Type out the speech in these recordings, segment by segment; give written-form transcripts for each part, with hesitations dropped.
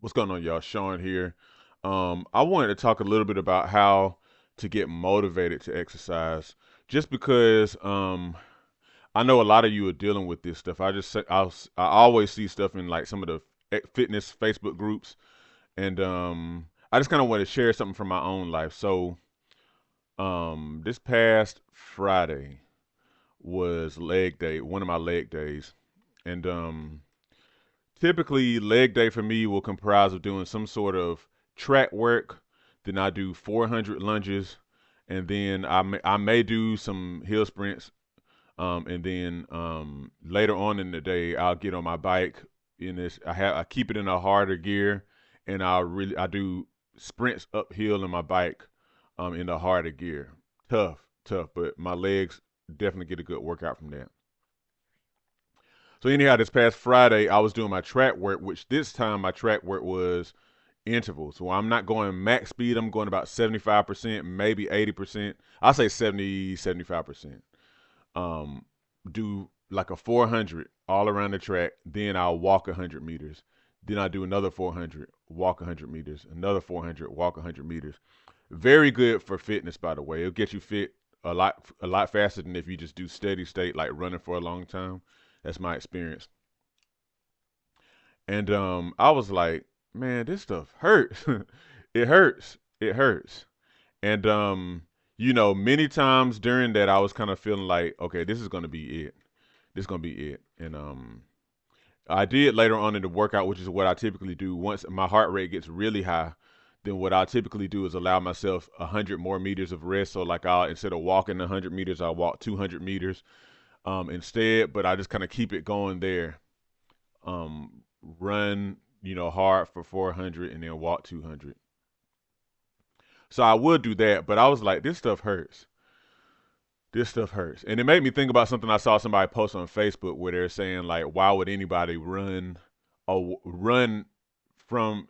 What's going on, y'all? Sean here. I wanted to talk a little bit about how to get motivated to exercise, just because I know a lot of you are dealing with this stuff. I always see stuff in like some of the fitness Facebook groups, and I just kind of want to share something from my own life. So this past Friday was leg day, one of my leg days, and typically, leg day for me will comprise of doing some sort of track work. Then I do 400 lunges, and then I may do some hill sprints. And then later on in the day, I'll get on my bike. In this, I keep it in a harder gear, and I do sprints uphill on my bike, in the harder gear. Tough, but my legs definitely get a good workout from that. So anyhow, this past Friday, I was doing my track work, which this time my track work was intervals. So I'm not going max speed. I'm going about 75%, maybe 80%. I'll say 70, 75%. Um, do like a 400 all around the track. Then I'll walk 100 meters. Then I do another 400, walk 100 meters, another 400, walk 100 meters. Very good for fitness, by the way. It'll get you fit a lot faster than if you just do steady state, like running for a long time. That's my experience. And I was like, man, this stuff hurts. It hurts. It hurts. And many times during that I was kind of feeling like, okay, this is gonna be it. This is gonna be it. And I did later on in the workout, which is what I typically do. Once my heart rate gets really high, then what I typically do is allow myself 100 more meters of rest. So like I'll instead of walking 100 meters, I'll walk 200 meters instead. But I just kind of keep it going there. Run, hard for 400 and then walk 200. So I would do that, but I was like, this stuff hurts. This stuff hurts. And it made me think about something I saw somebody post on Facebook where they're saying like, why would anybody run or run run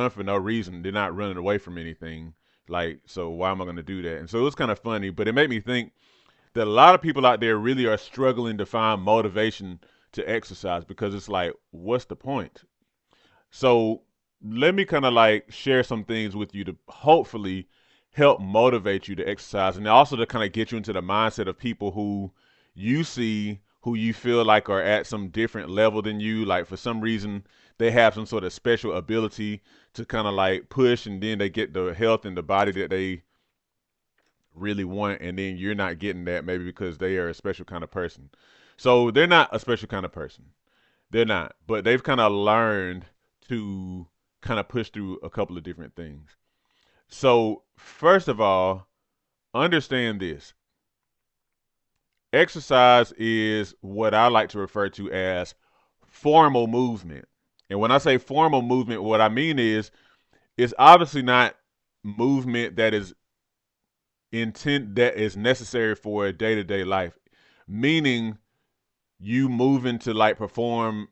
for no reason? They're not running away from anything. Like, so why am I going to do that? And so it was kind of funny, but it made me think that a lot of people out there really are struggling to find motivation to exercise because it's like, what's the point? So let me kind of like share some things with you to hopefully help motivate you to exercise and also to kind of get you into the mindset of people who you see who you feel like are at some different level than you. Like for some reason, they have some sort of special ability to kind of like push and then they get the health and the body that they really want. And then you're not getting that maybe because they are a special kind of person. So they're not a special kind of person. They're not, but they've kind of learned to kind of push through a couple of different things. So, first of all, understand this: exercise is what I like to refer to as formal movement. And when I say formal movement, what I mean is it's obviously not movement that is necessary for a day to day life, meaning you moving to like perform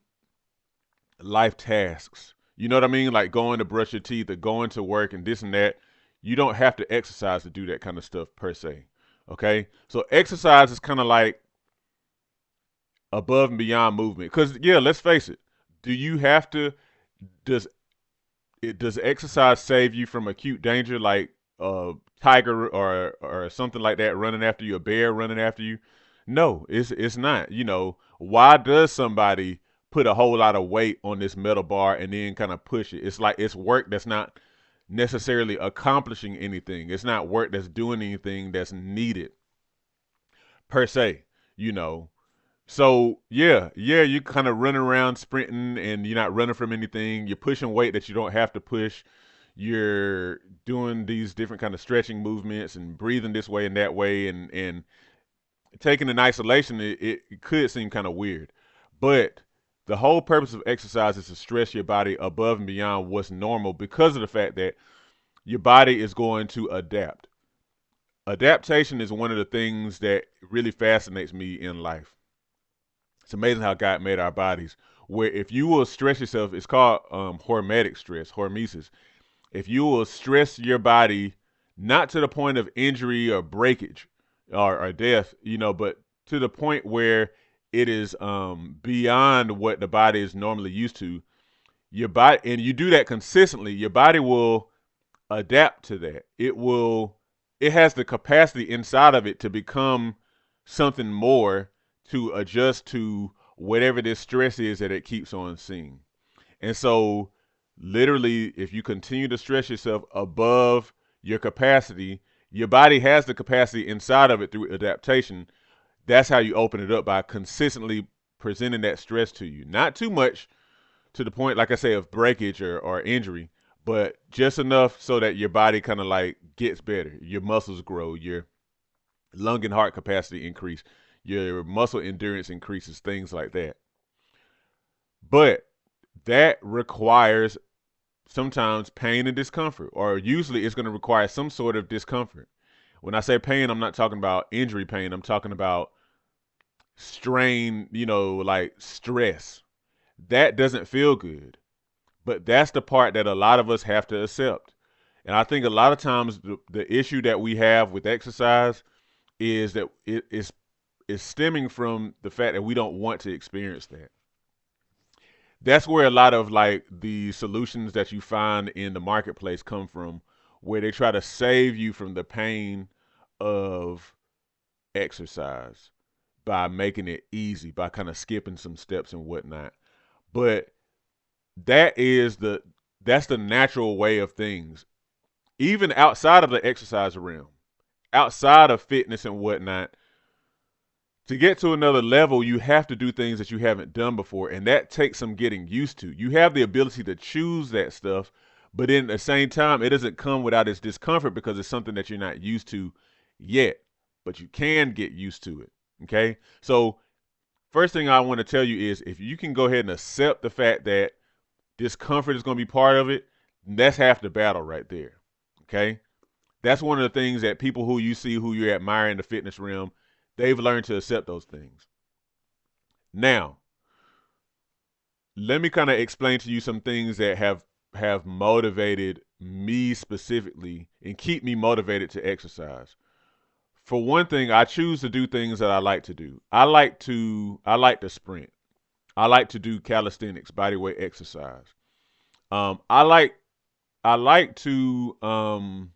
life tasks. You know what I mean? Like going to brush your teeth or going to work and this and that. You don't have to exercise to do that kind of stuff per se. Okay? So exercise is kind of like above and beyond movement. Cause yeah, let's face it. Do you have to does does exercise save you from acute danger like a tiger or something like that running after you, a bear running after you? No, it's not. Why does somebody put a whole lot of weight on this metal bar and then kind of push it? It's like it's work that's not necessarily accomplishing anything. It's not work that's doing anything that's needed per se, you know. So yeah, you kind of running around sprinting and you're not running from anything. You're pushing weight that you don't have to push. You're doing these different kind of stretching movements and breathing this way and that way and taken in isolation, it could seem kind of weird. But the whole purpose of exercise is to stress your body above and beyond what's normal because of the fact that your body is going to adapt. Adaptation is one of the things that really fascinates me in life. It's amazing how God made our bodies. Where if you will stress yourself, it's called hormetic stress, hormesis. If you will stress your body, not to the point of injury or breakage or death, but to the point where it is beyond what the body is normally used to, Your body, and you do that consistently, your body will adapt to that. It has the capacity inside of it to become something more, to adjust to whatever this stress is that it keeps on seeing. And so, literally, if you continue to stress yourself above your capacity, your body has the capacity inside of it through adaptation. That's how you open it up, by consistently presenting that stress to you. Not too much to the point, like I say, of breakage or injury, but just enough so that your body kind of like gets better. Your muscles grow, your lung and heart capacity increase, your muscle endurance increases, things like that. But that requires sometimes pain and discomfort, or usually it's going to require some sort of discomfort. When I say pain, I'm not talking about injury pain. I'm talking about strain, like stress. That doesn't feel good. But that's the part that a lot of us have to accept. And I think a lot of times the issue that we have with exercise is that is stemming from the fact that we don't want to experience that. That's where a lot of like the solutions that you find in the marketplace come from, where they try to save you from the pain of exercise by making it easy, by kind of skipping some steps and whatnot. But that is the that's the natural way of things. Even outside of the exercise realm, outside of fitness and whatnot, to get to another level, you have to do things that you haven't done before, and that takes some getting used to. You have the ability to choose that stuff, but in the same time, it doesn't come without its discomfort because it's something that you're not used to yet, but you can get used to it. Okay? So, first thing I want to tell you is, if you can go ahead and accept the fact that discomfort is going to be part of it, that's half the battle right there. Okay? That's one of the things that people who you see, who you admire in the fitness realm, they've learned to accept those things. Now, let me kind of explain to you some things that have motivated me specifically and keep me motivated to exercise. For one thing, I choose to do things that I like to do. I like to sprint. I like to do calisthenics, body weight exercise. Um, I like I like to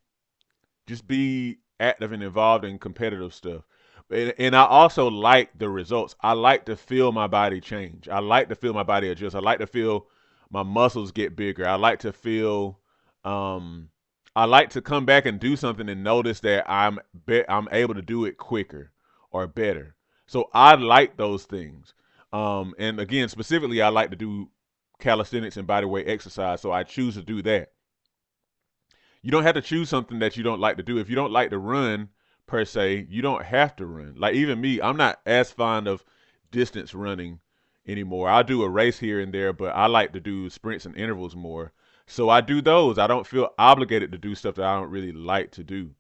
just be active and involved in competitive stuff. And I also like the results. I like to feel my body change. I like to feel my body adjust. I like to feel my muscles get bigger. Um, I like to come back and do something and notice that I'm able to do it quicker or better. So I like those things. And again, specifically, I like to do calisthenics and body weight exercise. So I choose to do that. You don't have to choose something that you don't like to do. If you don't like to run per se, you don't have to run. Like even me, I'm not as fond of distance running anymore. I do a race here and there, but I like to do sprints and intervals more. So I do those. I don't feel obligated to do stuff that I don't really like to do.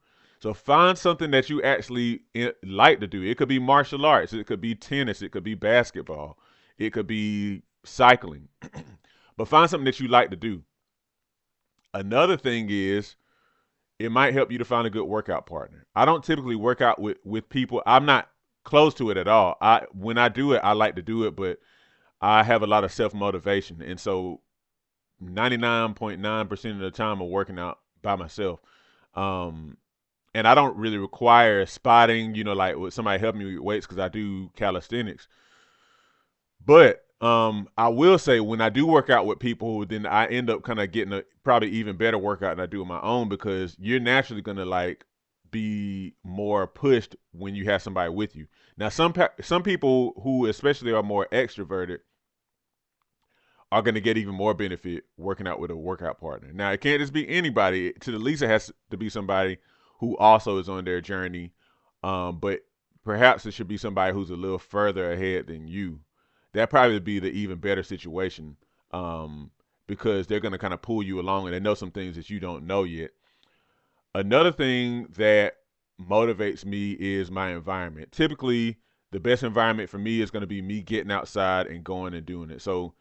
So find something that you actually like to do. It could be martial arts, it could be tennis, it could be basketball, it could be cycling. But find something that you like to do. Another thing is, it might help you to find a good workout partner. I don't typically work out with people. I'm not close to it at all. I When I do it, I like to do it, but I have a lot of self motivation, and so 99.9% of the time I'm working out by myself. Um, and I don't really require spotting, like with somebody helping me with weights because I do calisthenics. But I will say, when I do work out with people, then I end up kind of getting a probably even better workout than I do on my own, because you're naturally gonna like be more pushed when you have somebody with you. Now, some people who especially are more extroverted are gonna get even more benefit working out with a workout partner. Now, it can't just be anybody. To the least, it has to be somebody who also is on their journey. But perhaps it should be somebody who's a little further ahead than you. That probably would be the even better situation, because they're going to kind of pull you along and they know some things that you don't know yet. Another thing that motivates me is my environment. Typically, the best environment for me is going to be me getting outside and going and doing it. So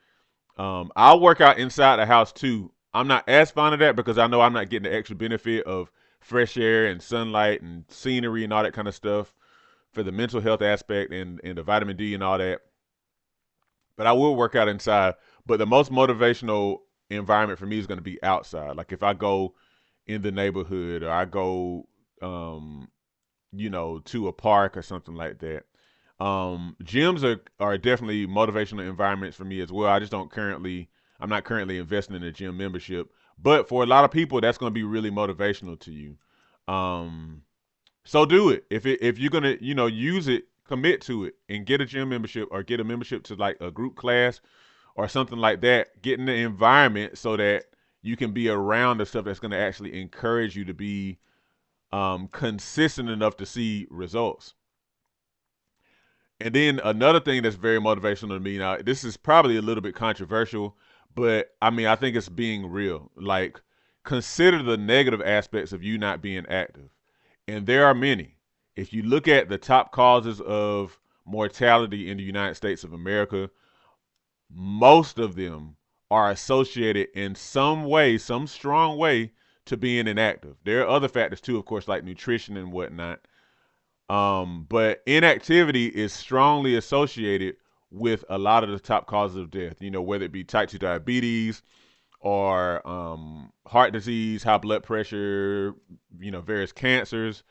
I'll work out inside the house too. I'm not as fond of that because I know I'm not getting the extra benefit of fresh air and sunlight and scenery and all that kind of stuff for the mental health aspect and the vitamin D and all that. But I will work out inside. But the most motivational environment for me is going to be outside. Like if I go in the neighborhood or I go, um, to a park or something like that. Gyms are definitely motivational environments for me as well. I'm not currently investing in a gym membership, but for a lot of people, that's going to be really motivational to you. Um, so do it. If you're gonna, use it, commit to it and get a gym membership or get a membership to like a group class or something like that. Get in the environment so that you can be around the stuff that's going to actually encourage you to be consistent enough to see results. And then another thing that's very motivational to me now, this is probably a little bit controversial, but I mean, I think it's being real. Like, consider the negative aspects of you not being active. And there are many. If you look at the top causes of mortality in the United States of America, most of them are associated in some way, some strong way, to being inactive. There are other factors too, of course, like nutrition and whatnot. But inactivity is strongly associated with a lot of the top causes of death, whether it be type 2 diabetes or heart disease, high blood pressure, various cancers,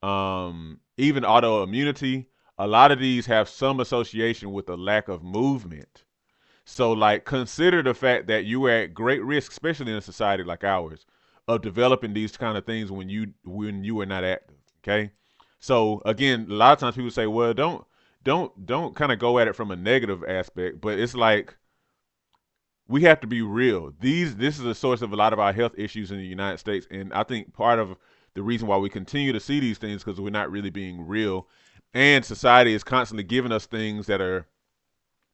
even autoimmunity. A lot of these have some association with a lack of movement. So, like, consider the fact that you are at great risk, especially in a society like ours, of developing these kind of things when you are not active. Okay. So again, a lot of times people say, "Well, don't kind of go at it from a negative aspect," but it's like we have to be real. This is a source of a lot of our health issues in the United States, and I think part of the reason why we continue to see these things because we're not really being real, and society is constantly giving us things that are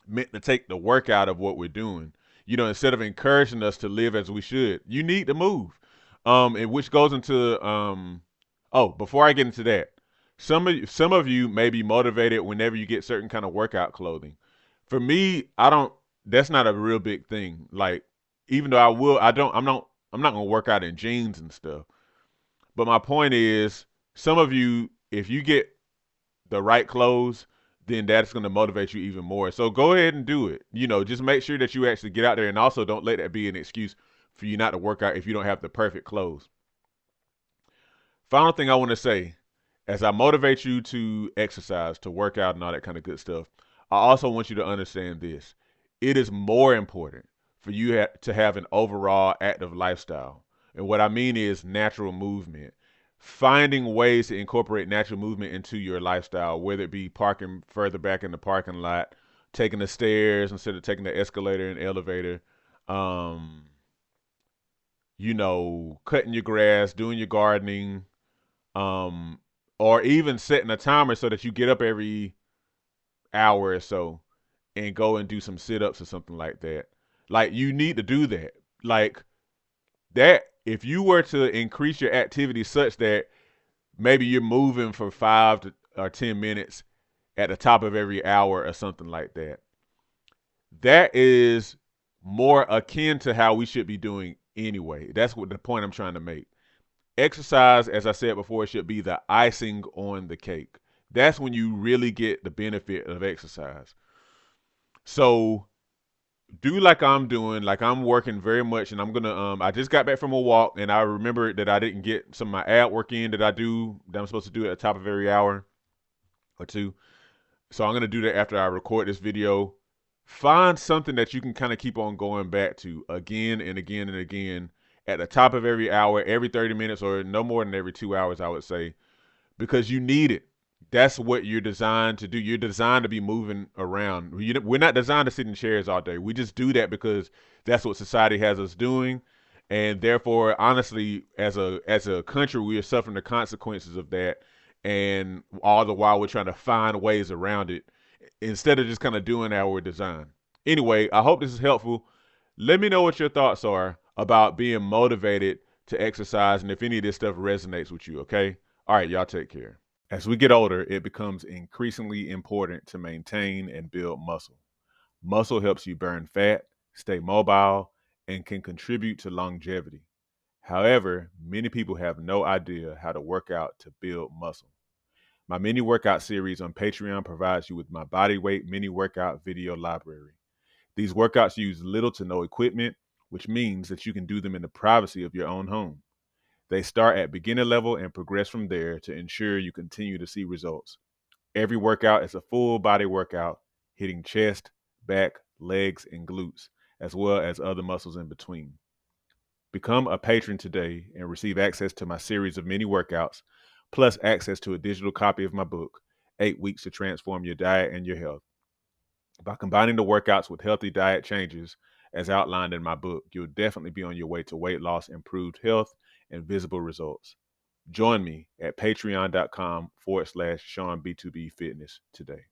meant to take the work out of what we're doing. Instead of encouraging us to live as we should, you need to move. And which goes into oh, before I get into that, some of you may be motivated whenever you get certain kind of workout clothing. For me, I don't. That's not a real big thing. Like, even though I will, I don't. I'm not gonna work out in jeans and stuff. But my point is, some of you, if you get the right clothes, then that's going to motivate you even more. So go ahead and do it. Just make sure that you actually get out there and also don't let that be an excuse for you not to work out if you don't have the perfect clothes. Final thing I want to say, as I motivate you to exercise, to work out, and all that kind of good stuff, I also want you to understand this. It is more important for you to have an overall active lifestyle. And what I mean is natural movement. Finding ways to incorporate natural movement into your lifestyle, whether it be parking further back in the parking lot, taking the stairs instead of taking the escalator and elevator, um, cutting your grass, doing your gardening, um, or even setting a timer so that you get up every hour or so and go and do some sit ups or something like that. Like, you need to do that. Like, that, if you were to increase your activity such that maybe you're moving for 5 or 10 minutes at the top of every hour or something like that, that is more akin to how we should be doing anyway. That's what the point I'm trying to make. Exercise, as I said before, should be the icing on the cake. That's when you really get the benefit of exercise. So do like I'm doing, like I'm working very much, and I'm gonna. I just got back from a walk, and I remembered that I didn't get some of my ad work in that I'm supposed to do at the top of every hour or two. So I'm gonna do that after I record this video. Find something that you can kind of keep on going back to again and again and again at the top of every hour, every 30 minutes, or no more than every 2 hours, I would say, because you need it. That's what you're designed to do. You're designed to be moving around. We're not designed to sit in chairs all day. We just do that because that's what society has us doing, and therefore, honestly, as a country, we are suffering the consequences of that. And all the while, we're trying to find ways around it instead of just kind of doing our design. Anyway, I hope this is helpful. Let me know what your thoughts are about being motivated to exercise and if any of this stuff resonates with you, okay? All right, y'all take care. As we get older, it becomes increasingly important to maintain and build muscle. Muscle helps you burn fat, stay mobile, and can contribute to longevity. However, many people have no idea how to work out to build muscle. My mini workout series on Patreon provides you with my body weight mini workout video library. These workouts use little to no equipment, which means that you can do them in the privacy of your own home. They start at beginner level and progress from there to ensure you continue to see results. Every workout is a full body workout, hitting chest, back, legs, and glutes, as well as other muscles in between. Become a patron today and receive access to my series of mini workouts, plus access to a digital copy of my book, 8 Weeks to Transform Your Diet and Your Health. By combining the workouts with healthy diet changes, as outlined in my book, you'll definitely be on your way to weight loss, improved health, and visible results. Join me at patreon.com/SeanB2B Fitness today.